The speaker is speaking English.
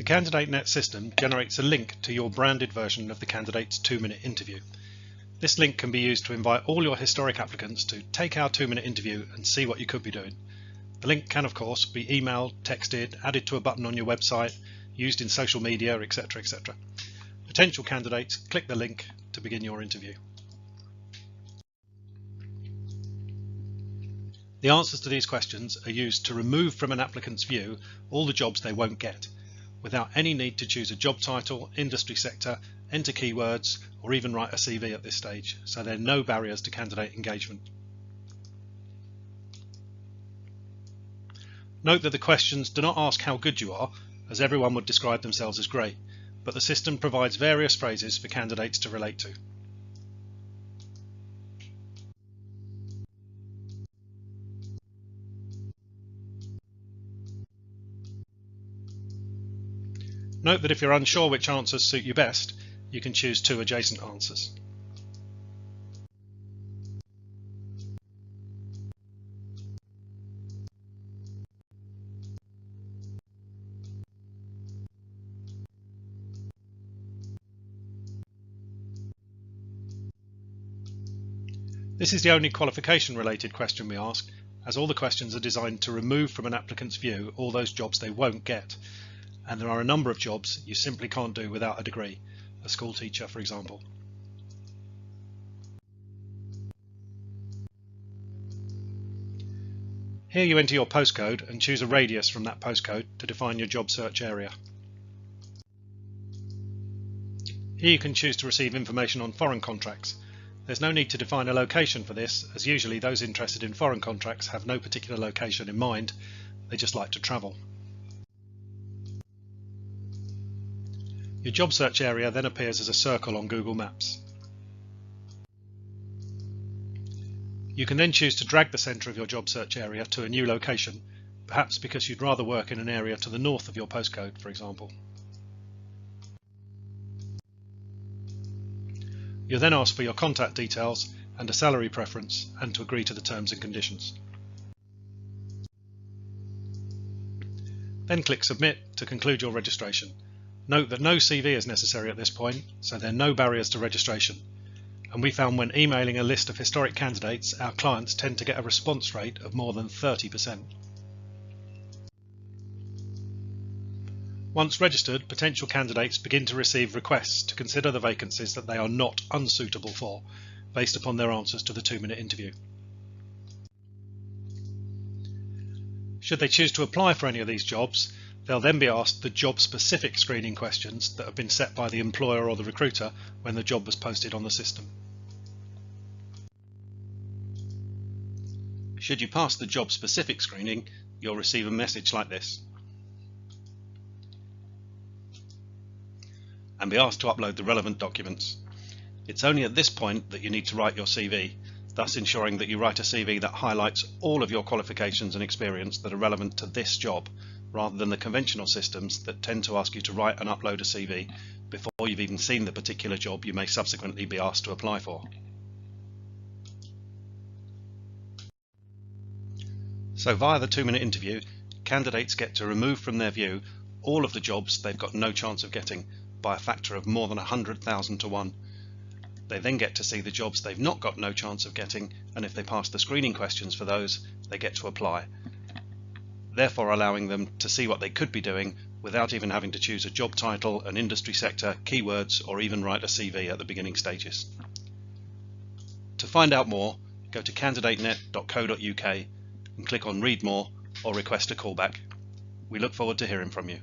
CandidateNet system generates a link to your branded version of the candidate's 2-minute interview. This link can be used to invite all your historic applicants to take our 2-minute interview and see what you could be doing. The link can of course be emailed, texted, added to a button on your website, used in social media, etc. etc. Potential candidates click the link to begin your interview. The answers to these questions are used to remove from an applicant's view all the jobs they won't get, without any need to choose a job title, industry sector, enter keywords, or even write a CV at this stage, so there are no barriers to candidate engagement. Note that the questions do not ask how good you are, as everyone would describe themselves as great, but the system provides various phrases for candidates to relate to. Note that if you're unsure which answers suit you best, you can choose 2 adjacent answers. This is the only qualification related question we ask, as all the questions are designed to remove from an applicant's view all those jobs they won't get. And there are a number of jobs you simply can't do without a degree, a school teacher for example. Here you enter your postcode and choose a radius from that postcode to define your job search area. Here you can choose to receive information on foreign contracts. There's no need to define a location for this, as usually those interested in foreign contracts have no particular location in mind, they just like to travel. Your job search area then appears as a circle on Google Maps. You can then choose to drag the centre of your job search area to a new location, perhaps because you'd rather work in an area to the north of your postcode, for example. You'll then ask for your contact details and a salary preference and to agree to the terms and conditions. Then click Submit to conclude your registration. Note that no CV is necessary at this point, so there are no barriers to registration. And we found when emailing a list of historic candidates, our clients tend to get a response rate of more than 30%. Once registered, potential candidates begin to receive requests to consider the vacancies that they are not unsuitable for, based upon their answers to the 2-minute interview. Should they choose to apply for any of these jobs, they'll then be asked the job-specific screening questions that have been set by the employer or the recruiter when the job was posted on the system. Should you pass the job-specific screening, you'll receive a message like this, and be asked to upload the relevant documents. It's only at this point that you need to write your CV, thus ensuring that you write a CV that highlights all of your qualifications and experience that are relevant to this job, rather than the conventional systems that tend to ask you to write and upload a CV before you've even seen the particular job you may subsequently be asked to apply for. So via the 2-minute interview, candidates get to remove from their view all of the jobs they've got no chance of getting by a factor of more than 100,000 to 1. They then get to see the jobs they've not got no chance of getting, and if they pass the screening questions for those, they get to apply, therefore allowing them to see what they could be doing without even having to choose a job title, an industry sector, keywords, or even write a CV at the beginning stages. To find out more, go to candidatenet.co.uk and click on Read More or request a callback. We look forward to hearing from you.